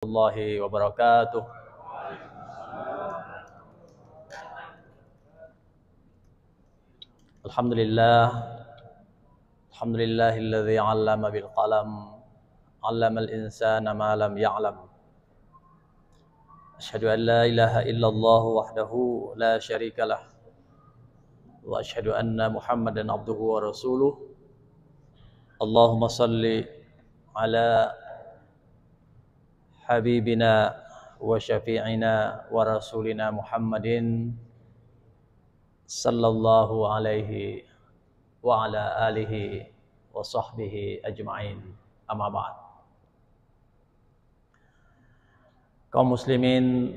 Warahmatullahi wabarakatuh. Alhamdulillah. Alhamdulillahilladzi 'allama bil qalam, 'allamal insana ma lam ya'lam. Asyhadu an la ilaha illallah wahdahu la syarikalah wa asyhadu anna Muhammadan abduhu wa rasuluh. Allahumma salli ala habibina wa syafi'ina wa rasulina Muhammadin sallallahu alaihi wa ala alihi wa sahbihi ajma'in. Amma ba'd. Kaum muslimin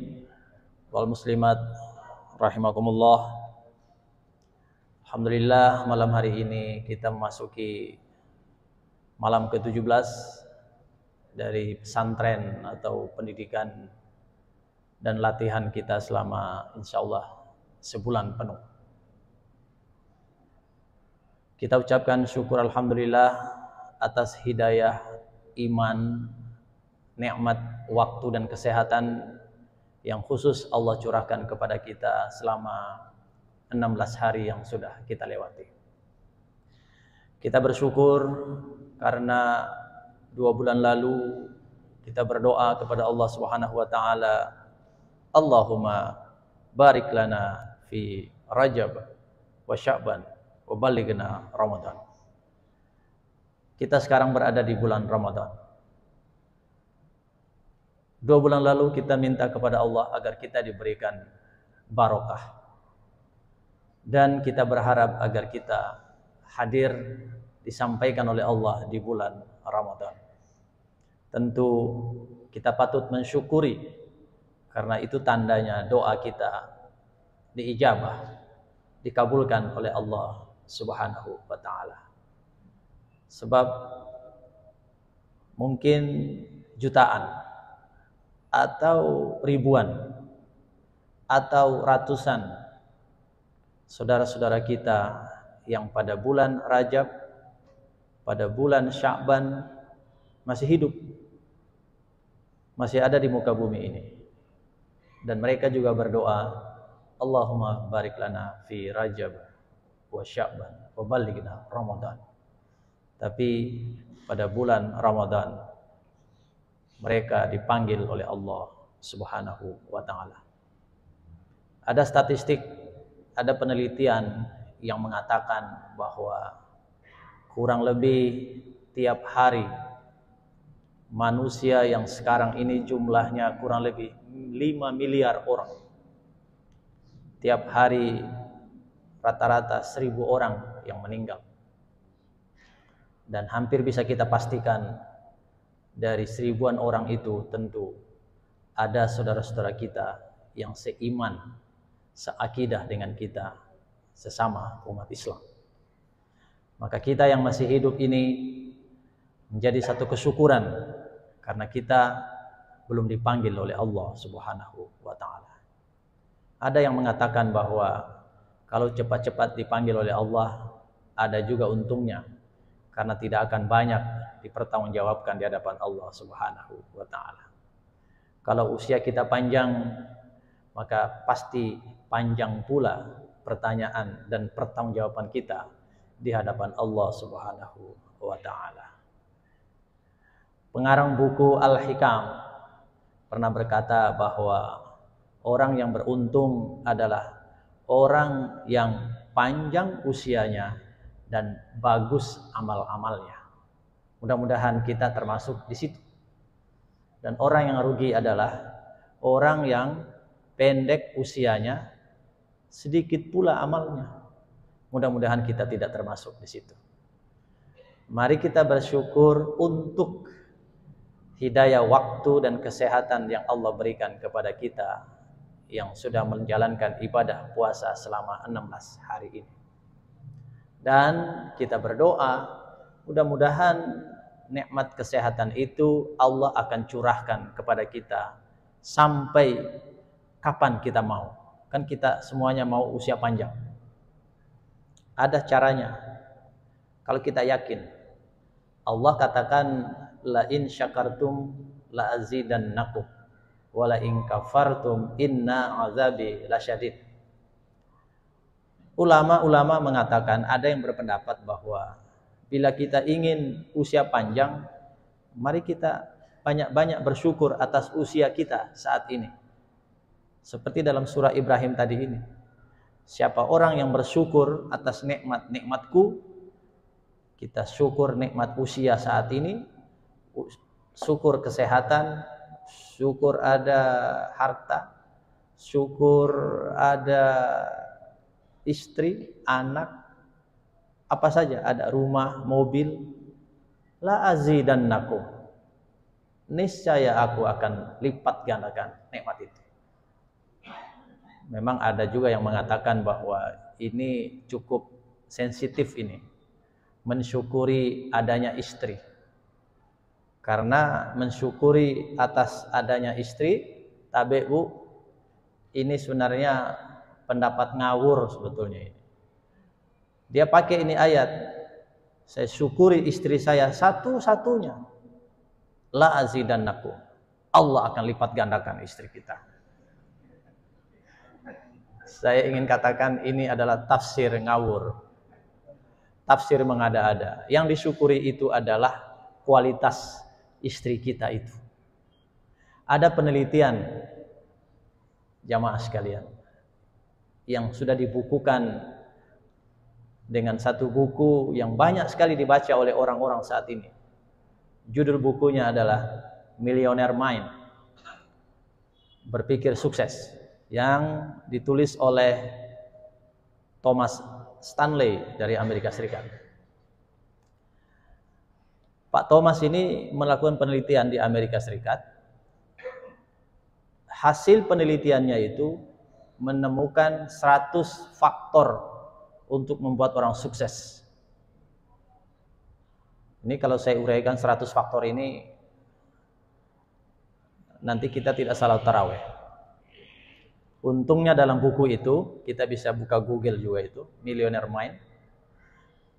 wal muslimat rahimakumullah. Alhamdulillah, malam hari ini kita memasuki malam ke-17 dari pesantren atau pendidikan dan latihan kita selama insyaallah sebulan penuh. Kita ucapkan syukur alhamdulillah atas hidayah, iman, nikmat waktu dan kesehatan yang khusus Allah curahkan kepada kita selama 16 hari yang sudah kita lewati. Kita bersyukur karena 2 bulan lalu kita berdoa kepada Allah Subhanahu wa taala, Allahumma barik lana fi Rajab wa Sya'ban wa ballighna Ramadan. Kita sekarang berada di bulan Ramadan. 2 bulan lalu kita minta kepada Allah agar kita diberikan barokah. Dan kita berharap agar kita hadir disampaikan oleh Allah di bulan Ramadan. Tentu kita patut mensyukuri karena itu tandanya doa kita diijabah, dikabulkan oleh Allah Subhanahu wa taala. Sebab mungkin jutaan atau ribuan atau ratusan saudara-saudara kita yang pada bulan Rajab, pada bulan Sya'ban masih hidup, masih ada di muka bumi ini. Dan mereka juga berdoa, Allahumma barik lana fi Rajab wa Sya'ban wa ballighna Ramadan. Tapi pada bulan Ramadan mereka dipanggil oleh Allah Subhanahu wa taala. Ada statistik, ada penelitian yang mengatakan bahwa kurang lebih tiap hari manusia yang sekarang ini jumlahnya kurang lebih 5 miliar orang. Tiap hari rata-rata 1000 orang yang meninggal. Dan hampir bisa kita pastikan dari 1000-an orang itu tentu ada saudara-saudara kita yang seiman, seakidah dengan kita, sesama umat Islam. Maka kita yang masih hidup ini menjadi satu kesyukuran karena kita belum dipanggil oleh Allah Subhanahu wa taala. Ada yang mengatakan bahwa kalau cepat-cepat dipanggil oleh Allah ada juga untungnya karena tidak akan banyak dipertanggungjawabkan di hadapan Allah Subhanahu wa taala. Kalau usia kita panjang maka pasti panjang pula pertanyaan dan pertanggungjawaban kita di hadapan Allah Subhanahu wa taala. Pengarang buku Al-Hikam pernah berkata bahwa orang yang beruntung adalah orang yang panjang usianya dan bagus amal-amalnya. Mudah-mudahan kita termasuk di situ. Dan orang yang rugi adalah orang yang pendek usianya, sedikit pula amalnya. Mudah-mudahan kita tidak termasuk di situ. Mari kita bersyukur untuk hidayah waktu dan kesehatan yang Allah berikan kepada kita yang sudah menjalankan ibadah puasa selama 16 hari ini. Dan kita berdoa, mudah-mudahan nikmat kesehatan itu Allah akan curahkan kepada kita sampai kapan kita mau. Kan kita semuanya mau usia panjang. Ada caranya. Kalau kita yakin, Allah katakan la in syakartum la azidannakum wa la in kafartum inna azabi lasyadid. Ulama-ulama mengatakan, ada yang berpendapat bahwa bila kita ingin usia panjang, mari kita banyak-banyak bersyukur atas usia kita saat ini. Seperti dalam surah Ibrahim tadi ini. Siapa orang yang bersyukur atas nikmat-nikmatku, kita syukur nikmat usia saat ini, syukur kesehatan, syukur ada harta, syukur ada istri, anak, apa saja, ada rumah, mobil, la azidannakum, niscaya aku akan lipat gandakan nikmat itu. Memang ada juga yang mengatakan bahwa ini cukup sensitif ini, mensyukuri adanya istri. Karena mensyukuri atas adanya istri, tabe'u, ini sebenarnya pendapat ngawur sebetulnya ini. Dia pakai ini ayat, saya syukuri istri saya satu-satunya, la azidannakum, Allah akan lipat gandakan istri kita. Saya ingin katakan ini adalah tafsir ngawur, tafsir mengada-ada. Yang disyukuri itu adalah kualitas istri kita itu. Ada penelitian, jamaah sekalian, yang sudah dibukukan dengan satu buku yang banyak sekali dibaca oleh orang-orang saat ini. Judul bukunya adalah Millionaire Mind, berpikir sukses, yang ditulis oleh Thomas Stanley dari Amerika Serikat. Pak Thomas ini melakukan penelitian di Amerika Serikat. Hasil penelitiannya itu menemukan 100 faktor untuk membuat orang sukses. Ini kalau saya uraikan 100 faktor ini, nanti kita tidak salat tarawih. Untungnya dalam buku itu, kita bisa buka Google juga itu, Millionaire Mind.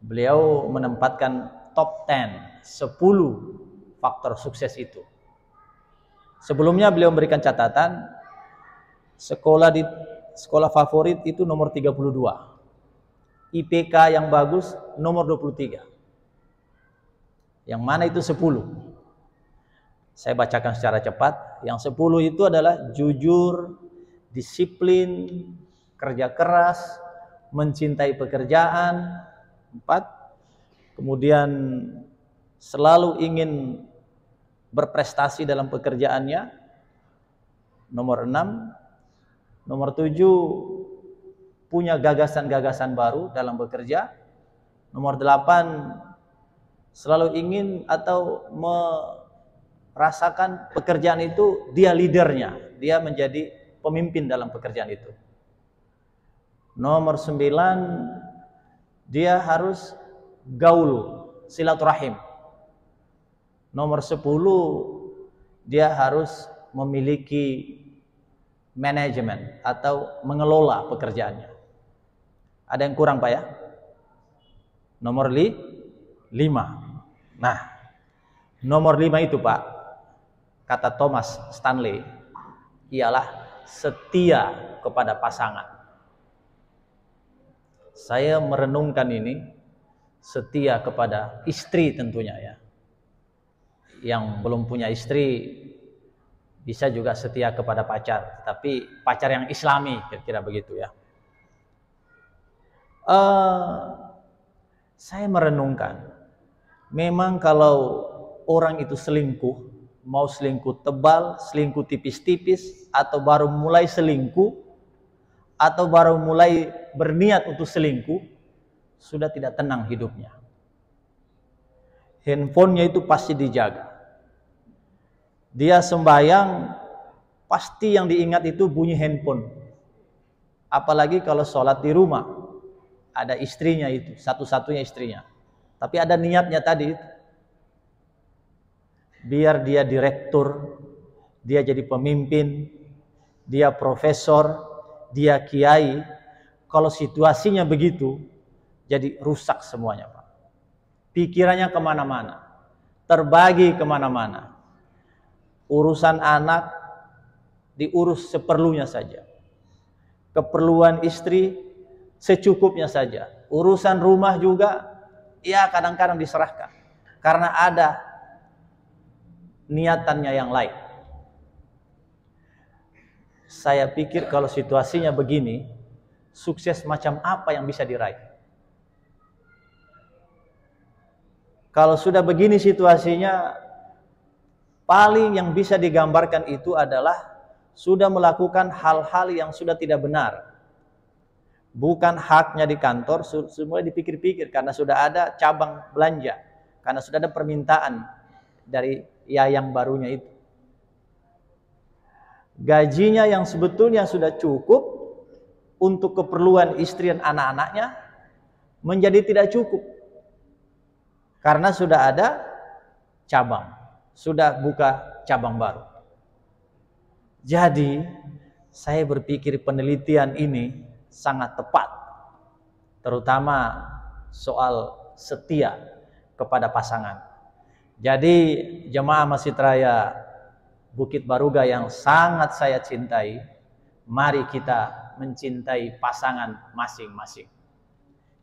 Beliau menempatkan top 10 faktor sukses itu. Sebelumnya beliau memberikan catatan, sekolah favorit itu nomor 32. IPK yang bagus nomor 23. Yang mana itu 10? Saya bacakan secara cepat. Yang 10 itu adalah jujur, disiplin, kerja keras, mencintai pekerjaan. 4. Kemudian selalu ingin berprestasi dalam pekerjaannya. Nomor 6. Nomor 7, punya gagasan-gagasan baru dalam bekerja. Nomor 8, selalu ingin atau merasakan pekerjaan itu dia leadernya, dia menjadi pemimpin dalam pekerjaan itu. Nomor 9, dia harus gaul, silaturahim. Nomor 10, dia harus memiliki manajemen atau mengelola pekerjaannya. Ada yang kurang Pak ya? Nomor 5. Nah, nomor 5 itu Pak, kata Thomas Stanley, ialah setia kepada pasangan. Saya merenungkan ini, setia kepada istri tentunya ya. Yang belum punya istri bisa juga setia kepada pacar, tapi pacar yang islami, kira-kira begitu ya. Saya merenungkan, memang kalau orang itu selingkuh, mau selingkuh tebal, selingkuh tipis-tipis, atau baru mulai selingkuh, atau baru mulai berniat untuk selingkuh, sudah tidak tenang hidupnya. Handphonenya itu pasti dijaga. Dia sembahyang, pasti yang diingat itu bunyi handphone. Apalagi kalau sholat di rumah, ada istrinya itu, satu-satunya istrinya. Tapi ada niatnya tadi itu. Biar dia direktur, dia jadi pemimpin, dia profesor, dia kiai. Kalau situasinya begitu, jadi rusak semuanya Pak. Pikirannya kemana-mana, terbagi kemana-mana. Urusan anak diurus seperlunya saja. Keperluan istri secukupnya saja. Urusan rumah juga ya kadang-kadang diserahkan. Karena ada niatannya yang lain. Saya pikir kalau situasinya begini, sukses macam apa yang bisa diraih? Kalau sudah begini situasinya, paling yang bisa digambarkan itu adalah sudah melakukan hal-hal yang sudah tidak benar. Bukan haknya di kantor, semua dipikir-pikir karena sudah ada cabang belanja, karena sudah ada permintaan dari yang barunya itu. Gajinya yang sebetulnya sudah cukup untuk keperluan istri dan anak-anaknya menjadi tidak cukup. Karena sudah ada cabang, sudah buka cabang baru. Jadi, saya berpikir penelitian ini sangat tepat. Terutama soal setia kepada pasangan. Jadi, jemaah Masjid Raya Bukit Baruga yang sangat saya cintai, mari kita mencintai pasangan masing-masing.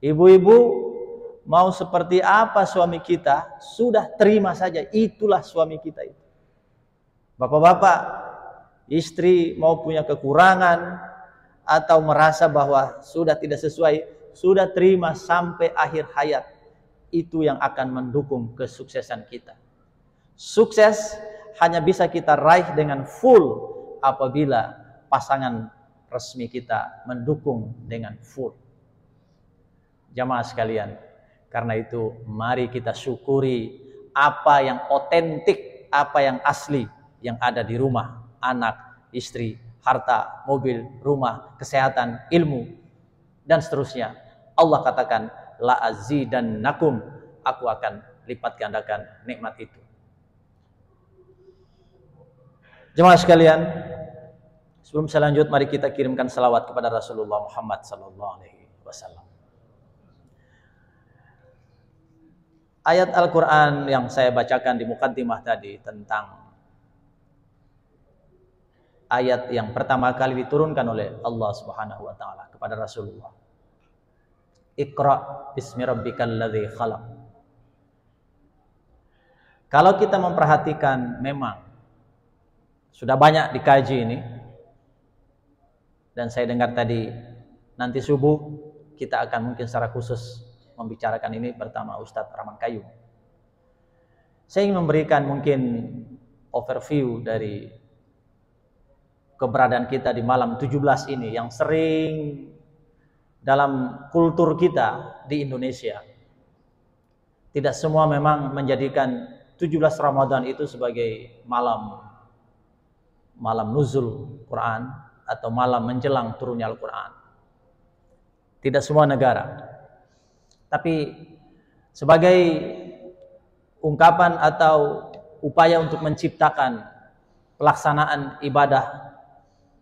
Ibu-ibu, mau seperti apa suami kita, sudah terima saja, itulah suami kita itu. Bapak-bapak, istri mau punya kekurangan atau merasa bahwa sudah tidak sesuai, sudah terima sampai akhir hayat. Itu yang akan mendukung kesuksesan kita. Sukses hanya bisa kita raih dengan full apabila pasangan resmi kita mendukung dengan full. Jamaah sekalian, karena itu mari kita syukuri apa yang otentik, apa yang asli yang ada di rumah, anak, istri, harta, mobil, rumah, kesehatan, ilmu, dan seterusnya. Allah katakan, la azidannakum, aku akan lipat gandakan nikmat itu. Jemaah sekalian, sebelum saya lanjut, mari kita kirimkan salawat kepada Rasulullah Muhammad SAW. Ayat Al-Quran yang saya bacakan di mukaddimah tadi tentang ayat yang pertama kali diturunkan oleh Allah Subhanahu wa taala kepada Rasulullah. Iqra bismi rabbikal ladzi khalaq. Kalau kita memperhatikan, memang sudah banyak dikaji ini, dan saya dengar tadi nanti subuh kita akan mungkin secara khusus membicarakan ini bersama Ustadz Rahman Kayu. Saya ingin memberikan mungkin overview dari keberadaan kita di malam 17 ini yang sering dalam kultur kita di Indonesia. Tidak semua memang menjadikan 17 Ramadan itu sebagai malam nuzul Quran atau malam menjelang turunnya Al-Quran. Tidak semua negara. Tapi sebagai ungkapan atau upaya untuk menciptakan pelaksanaan ibadah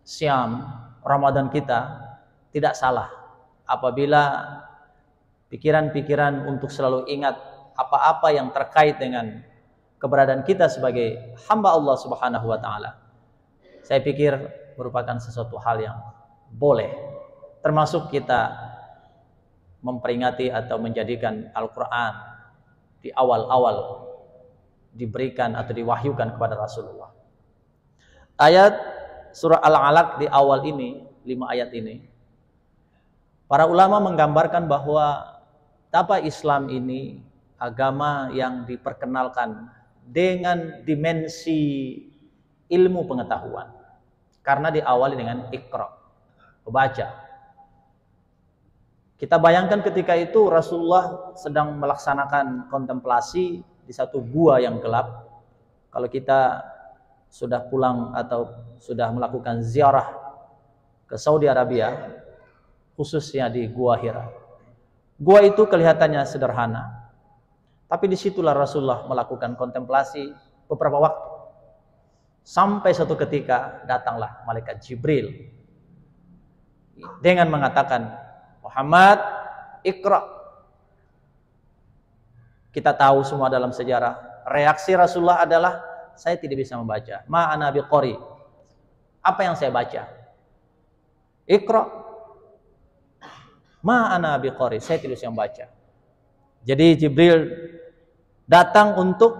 Syam Ramadan kita, tidak salah apabila pikiran-pikiran untuk selalu ingat apa-apa yang terkait dengan keberadaan kita sebagai hamba Allah Subhanahu wa taala, saya pikir merupakan sesuatu hal yang boleh, termasuk kita memperingati atau menjadikan Al-Quran di awal-awal diberikan atau diwahyukan kepada Rasulullah. Ayat surah Al-Alaq di awal ini, 5 ayat ini, para ulama menggambarkan bahwa betapa Islam ini agama yang diperkenalkan dengan dimensi ilmu pengetahuan. Karena diawali dengan Iqra, membaca. Kita bayangkan ketika itu Rasulullah sedang melaksanakan kontemplasi di satu gua yang gelap. Kalau kita sudah pulang atau sudah melakukan ziarah ke Saudi Arabia, khususnya di Gua Hira. Gua itu kelihatannya sederhana, tapi disitulah Rasulullah melakukan kontemplasi beberapa waktu. Sampai suatu ketika datanglah malaikat Jibril dengan mengatakan, Muhammad, Iqra. Kita tahu semua dalam sejarah, reaksi Rasulullah adalah saya tidak bisa membaca. Ma ana biqari. Apa yang saya baca? Iqra. Ma ana biqari. Saya tidak bisa membaca. Jadi Jibril datang untuk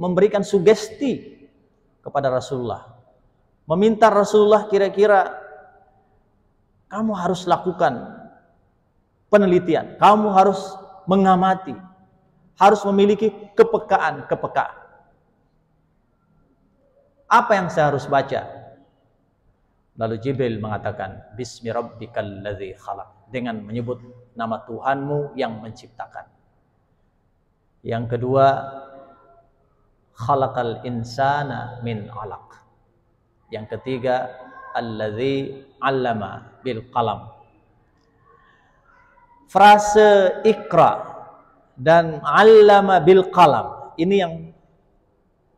memberikan sugesti kepada Rasulullah. Meminta Rasulullah kira-kira kamu harus lakukan penelitian. Kamu harus mengamati. Harus memiliki kepekaan. Apa yang saya harus baca? Lalu Jibril mengatakan, Bismi rabbikal ladzi khalaq. Dengan menyebut nama Tuhanmu yang menciptakan. Yang kedua, khalaqal insana min 'alaq. Yang ketiga, alladzi 'allama bil qalam. Frase Iqra dan 'allama bil qalam ini yang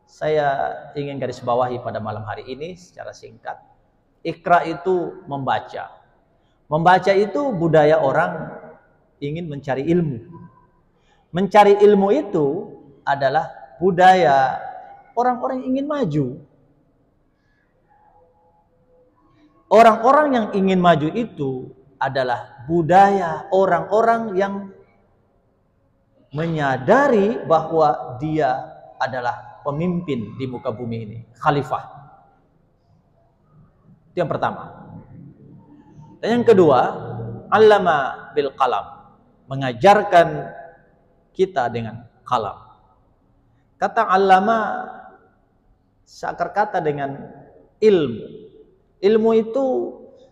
saya ingin garis bawahi pada malam hari ini secara singkat. Iqra itu membaca. Membaca itu budaya orang ingin mencari ilmu. Mencari ilmu itu adalah budaya orang-orang yang ingin maju. Orang-orang yang ingin maju itu adalah budaya orang-orang yang menyadari bahwa dia adalah pemimpin di muka bumi ini, khalifah. Itu yang pertama. Dan yang kedua, allama bil qalam, mengajarkan kita dengan qalam. Kata allama seakar kata dengan ilmu. Ilmu itu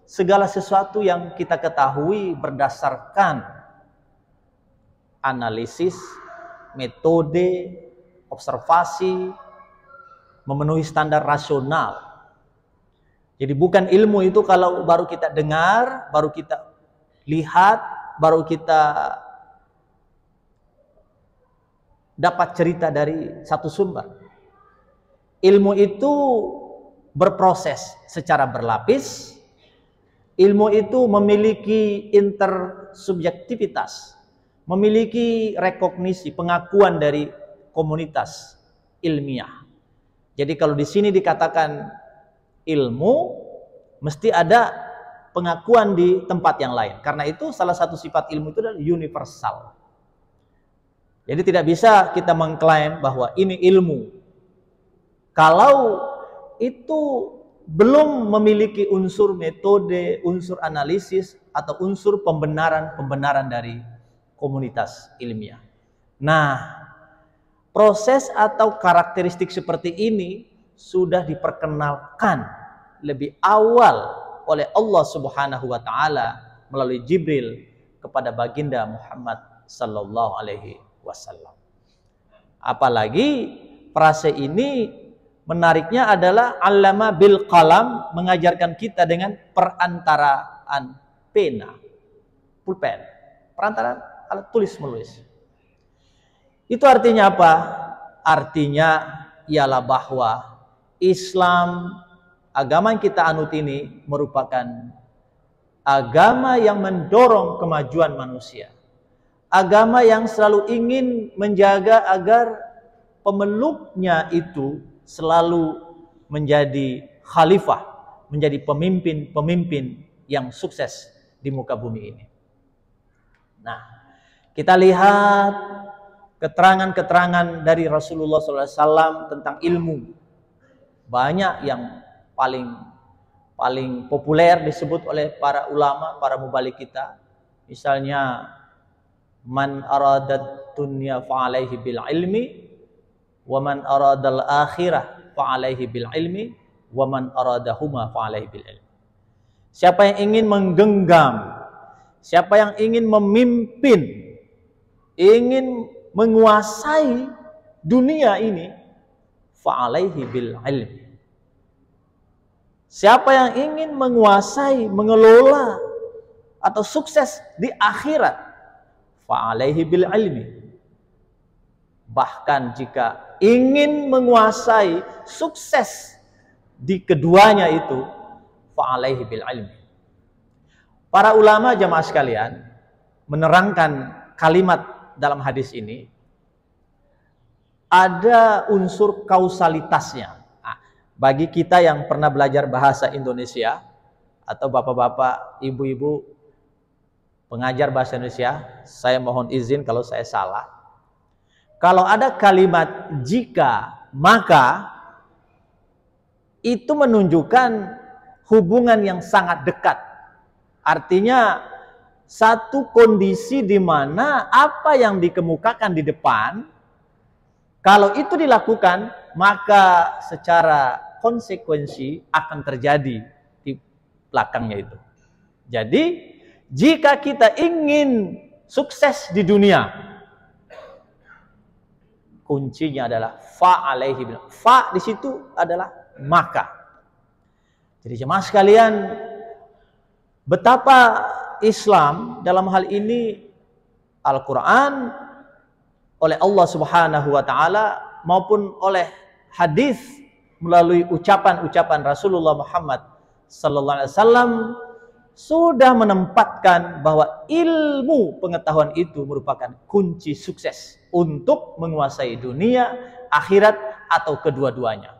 segala sesuatu yang kita ketahui berdasarkan analisis, metode, observasi, memenuhi standar rasional. Jadi bukan ilmu itu kalau baru kita dengar, baru kita lihat, baru kita dapat cerita dari satu sumber. Ilmu itu berproses secara berlapis. Ilmu itu memiliki intersubjektivitas, memiliki rekognisi, pengakuan dari komunitas ilmiah. Jadi kalau di sini dikatakan ilmu, mesti ada pengakuan di tempat yang lain. Karena itu salah satu sifat ilmu itu adalah universal. Jadi tidak bisa kita mengklaim bahwa ini ilmu kalau itu belum memiliki unsur metode, unsur analisis, atau unsur pembenaran dari komunitas ilmiah. Nah, proses atau karakteristik seperti ini sudah diperkenalkan lebih awal oleh Allah Subhanahu wa taala melalui Jibril kepada baginda Muhammad sallallahu alaihi wasallam. Apalagi frase ini menariknya adalah allama bil qalam, mengajarkan kita dengan perantaraan pena, pulpen, perantaraan alat tulis menulis. Itu artinya apa? Artinya ialah bahwa Islam, agama yang kita anut ini merupakan agama yang mendorong kemajuan manusia. Agama yang selalu ingin menjaga agar pemeluknya itu selalu menjadi khalifah, menjadi pemimpin-pemimpin yang sukses di muka bumi ini. Nah, kita lihat keterangan-keterangan dari Rasulullah SAW tentang ilmu. Banyak yang paling populer disebut oleh para ulama, para mubalik kita. Misalnya, man aradat dunya fa'alaihi bil ilmi, wa man aradal akhirah fa'alaihi bil ilmi, wa man aradahuma fa'alaihi bil ilmi. Siapa yang ingin menggenggam, siapa yang ingin memimpin, ingin menguasai dunia ini, fa'alaihi bil ilmi. Siapa yang ingin menguasai, mengelola atau sukses di akhirat, fa'alaihi bil ilmi. Bahkan jika ingin menguasai, sukses di keduanya itu, fa'alaihi bil ilmi. Para ulama jamaah sekalian menerangkan kalimat dalam hadis ini, ada unsur kausalitasnya. Bagi kita yang pernah belajar bahasa Indonesia, atau bapak-bapak, ibu-ibu pengajar bahasa Indonesia, saya mohon izin kalau saya salah. Kalau ada kalimat jika, maka, itu menunjukkan hubungan yang sangat dekat. Artinya satu kondisi di mana apa yang dikemukakan di depan, kalau itu dilakukan, maka secara konsekuensi akan terjadi di belakangnya itu. Jadi jika kita ingin sukses di dunia, kuncinya adalah fa alaihi, fa di situ adalah maka. Jadi jemaah sekalian, betapa Islam dalam hal ini, Al-Quran oleh Allah Subhanahu wa Ta'ala maupun oleh hadis melalui ucapan-ucapan Rasulullah Muhammad Sallallahu Alaihi Wasallam sudah menempatkan bahwa ilmu pengetahuan itu merupakan kunci sukses untuk menguasai dunia, akhirat, atau kedua-duanya.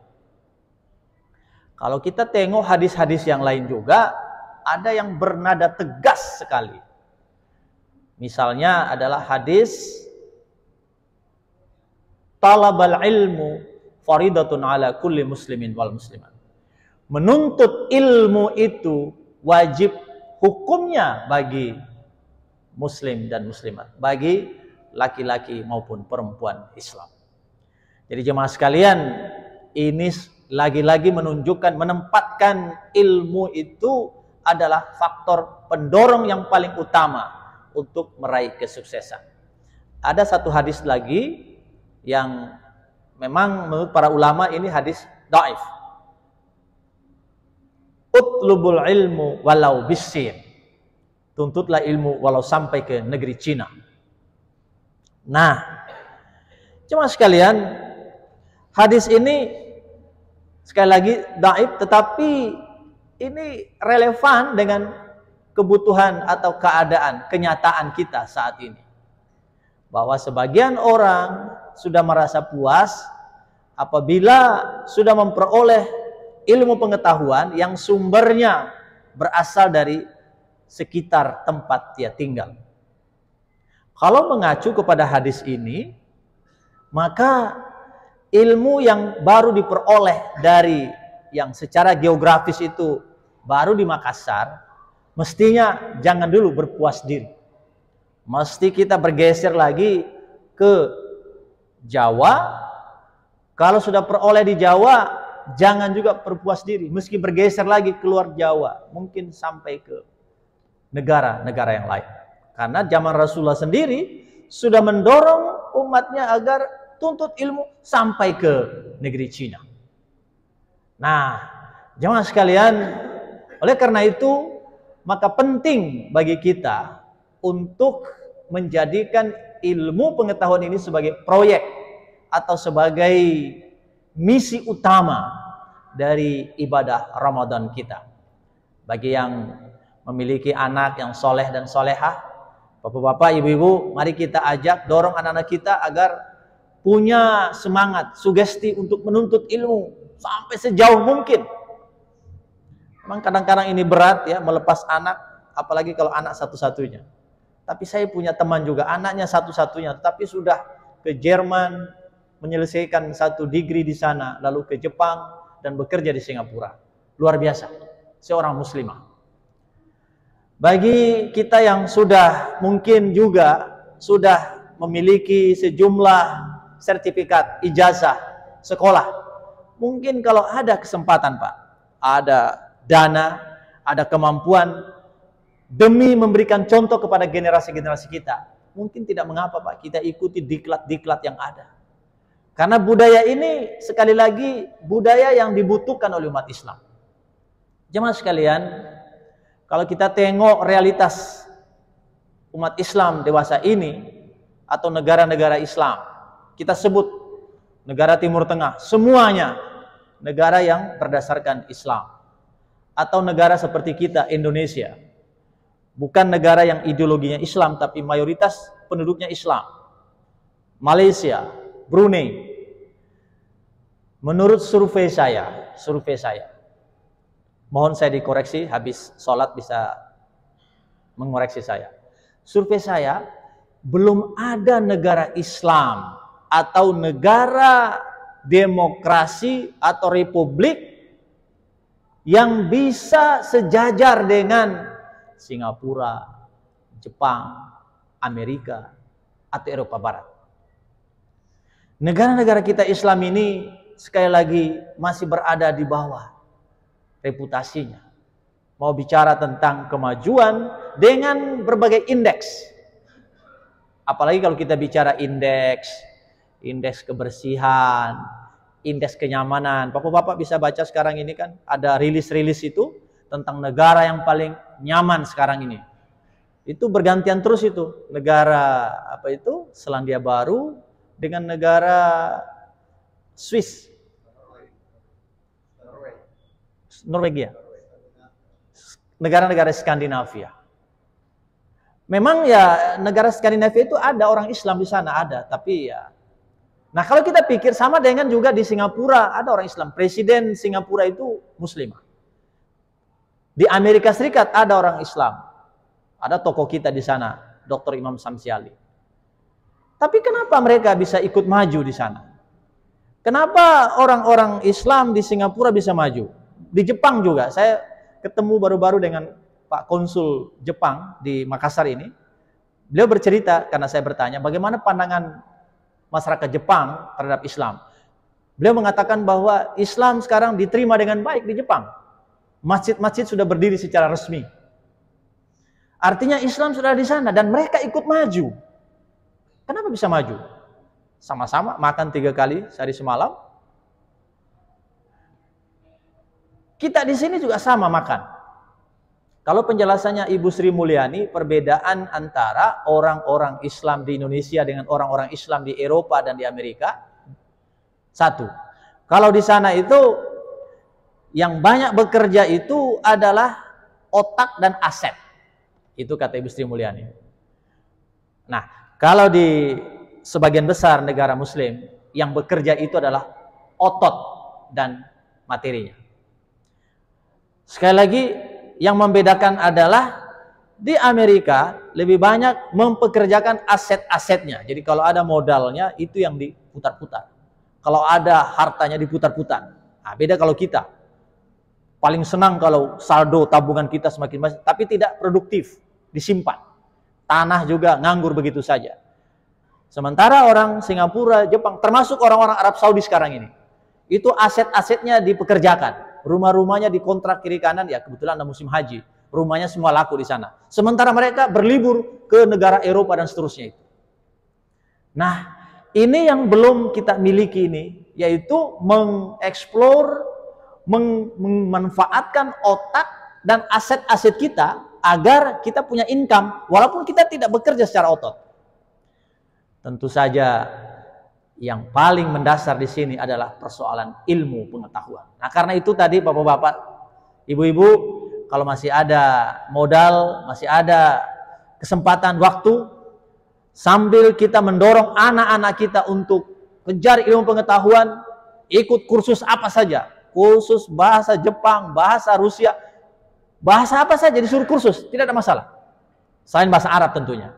Kalau kita tengok hadis-hadis yang lain juga, ada yang bernada tegas sekali. Misalnya adalah hadis talabal ilmu faridatun ala kulli muslimin wal muslimat. Menuntut ilmu itu wajib hukumnya bagi muslim dan muslimat, bagi laki-laki maupun perempuan Islam. Jadi jemaah sekalian, ini lagi-lagi menunjukkan, menempatkan ilmu itu adalah faktor pendorong yang paling utama untuk meraih kesuksesan. Ada satu hadis lagi yang memang menurut para ulama ini hadis dhaif. Utlubul ilmu walau bisin. Tuntutlah ilmu walau sampai ke negeri Cina. Nah, cuma sekalian, hadis ini sekali lagi dhaif, tetapi ini relevan dengan kebutuhan atau keadaan, kenyataan kita saat ini. Bahwa sebagian orang sudah merasa puas apabila sudah memperoleh ilmu pengetahuan yang sumbernya berasal dari sekitar tempat dia tinggal. Kalau mengacu kepada hadis ini, maka ilmu yang baru diperoleh dari yang secara geografis itu baru di Makassar, mestinya jangan dulu berpuas diri. Mesti kita bergeser lagi ke Jawa. Kalau sudah peroleh di Jawa, jangan juga berpuas diri. Meski bergeser lagi keluar Jawa, mungkin sampai ke negara-negara yang lain. Karena zaman Rasulullah sendiri sudah mendorong umatnya agar tuntut ilmu sampai ke negeri Cina. Nah, jemaah sekalian, oleh karena itu, maka penting bagi kita untuk menjadikan ilmu pengetahuan ini sebagai proyek atau sebagai misi utama dari ibadah Ramadan kita. Bagi yang memiliki anak yang soleh dan solehah, bapak-bapak, ibu-ibu, mari kita ajak, dorong anak-anak kita agar punya semangat, sugesti untuk menuntut ilmu sampai sejauh mungkin. Memang kadang-kadang ini berat ya, melepas anak, apalagi kalau anak satu-satunya. Tapi saya punya teman juga, anaknya satu-satunya, tapi sudah ke Jerman, menyelesaikan 1 degree di sana, lalu ke Jepang, dan bekerja di Singapura. Luar biasa, seorang muslimah. Bagi kita yang sudah mungkin juga sudah memiliki sejumlah sertifikat ijazah sekolah, mungkin kalau ada kesempatan Pak, ada dana, ada kemampuan demi memberikan contoh kepada generasi-generasi kita, mungkin tidak mengapa Pak kita ikuti diklat-diklat yang ada. Karena budaya ini sekali lagi budaya yang dibutuhkan oleh umat Islam. Jemaah sekalian, kalau kita tengok realitas umat Islam dewasa ini atau negara-negara Islam, kita sebut negara Timur Tengah, semuanya negara yang berdasarkan Islam. Atau negara seperti kita, Indonesia, bukan negara yang ideologinya Islam, tapi mayoritas penduduknya Islam. Malaysia, Brunei, menurut survei saya, mohon saya dikoreksi, habis sholat bisa mengoreksi saya. Survei saya, belum ada negara Islam atau negara demokrasi atau republik yang bisa sejajar dengan Singapura, Jepang, Amerika, atau Eropa Barat. Negara-negara kita Islam ini sekali lagi masih berada di bawah reputasinya. Mau bicara tentang kemajuan dengan berbagai indeks. Apalagi kalau kita bicara indeks kebersihan, indeks kenyamanan. Bapak-bapak bisa baca sekarang ini kan ada rilis-rilis itu tentang negara yang paling nyaman sekarang ini. Itu bergantian terus itu. Negara Selandia Baru dengan negara Swiss. Norwegia. Negara-negara Skandinavia. Memang ya negara Skandinavia itu ada orang Islam di sana, ada, tapi ya. Nah, kalau kita pikir sama dengan juga di Singapura ada orang Islam. Presiden Singapura itu muslimah. Di Amerika Serikat ada orang Islam. Ada tokoh kita di sana, Dr. Imam Samsiali. Tapi kenapa mereka bisa ikut maju di sana? Kenapa orang-orang Islam di Singapura bisa maju? Di Jepang juga, saya ketemu baru-baru dengan Pak Konsul Jepang di Makassar ini. Beliau bercerita, karena saya bertanya, bagaimana pandangan masyarakat Jepang terhadap Islam. Beliau mengatakan bahwa Islam sekarang diterima dengan baik di Jepang. Masjid-masjid sudah berdiri secara resmi. Artinya Islam sudah di sana dan mereka ikut maju. Kenapa bisa maju? Sama-sama makan 3 kali sehari semalam. Kita di sini juga sama makan. Kalau penjelasannya Ibu Sri Mulyani, perbedaan antara orang-orang Islam di Indonesia dengan orang-orang Islam di Eropa dan di Amerika, satu. Kalau di sana itu yang banyak bekerja itu adalah otak dan aset. Itu kata Ibu Sri Mulyani. Nah, kalau di sebagian besar negara Muslim, yang bekerja itu adalah otot dan materinya. Sekali lagi, yang membedakan adalah di Amerika lebih banyak mempekerjakan aset-asetnya. Jadi kalau ada modalnya itu yang diputar-putar. Kalau ada hartanya diputar-putar. Nah, beda kalau kita. Paling senang kalau saldo tabungan kita semakin banyak, tapi tidak produktif, disimpan. Tanah juga nganggur begitu saja. Sementara orang Singapura, Jepang, termasuk orang-orang Arab Saudi sekarang ini, itu aset-asetnya dipekerjakan. Rumah-rumahnya dikontrak kiri kanan, ya kebetulan ada musim haji. Rumahnya semua laku di sana. Sementara mereka berlibur ke negara Eropa dan seterusnya itu. Nah, ini yang belum kita miliki ini, yaitu mengeksplor, memanfaatkan otak dan aset-aset kita agar kita punya income, walaupun kita tidak bekerja secara otot. Tentu saja yang paling mendasar di sini adalah persoalan ilmu pengetahuan. Nah, karena itu tadi bapak-bapak, ibu-ibu, kalau masih ada modal, masih ada kesempatan waktu, sambil kita mendorong anak-anak kita untuk kejar ilmu pengetahuan, ikut kursus apa saja, kursus bahasa Jepang, bahasa Rusia, bahasa apa saja disuruh kursus, tidak ada masalah. Selain bahasa Arab tentunya.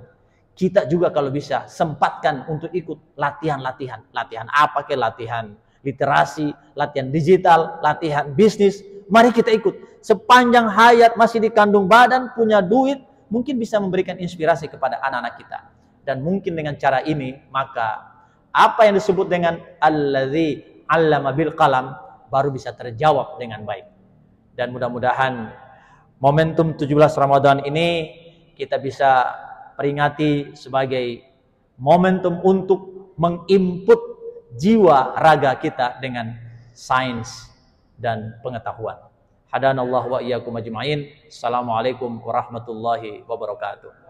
Kita juga kalau bisa sempatkan untuk ikut latihan-latihan. Latihan apa ke? Latihan literasi, latihan digital, latihan bisnis. Mari kita ikut. Sepanjang hayat masih dikandung badan, punya duit, mungkin bisa memberikan inspirasi kepada anak-anak kita. Dan mungkin dengan cara ini, maka apa yang disebut dengan alladzi 'allama bil qalam baru bisa terjawab dengan baik. Dan mudah-mudahan momentum 17 Ramadan ini kita bisa peringati sebagai momentum untuk menginput jiwa raga kita dengan sains dan pengetahuan. Hadanallahu wa iyyakum ajma'in. Assalamualaikum warahmatullahi wabarakatuh.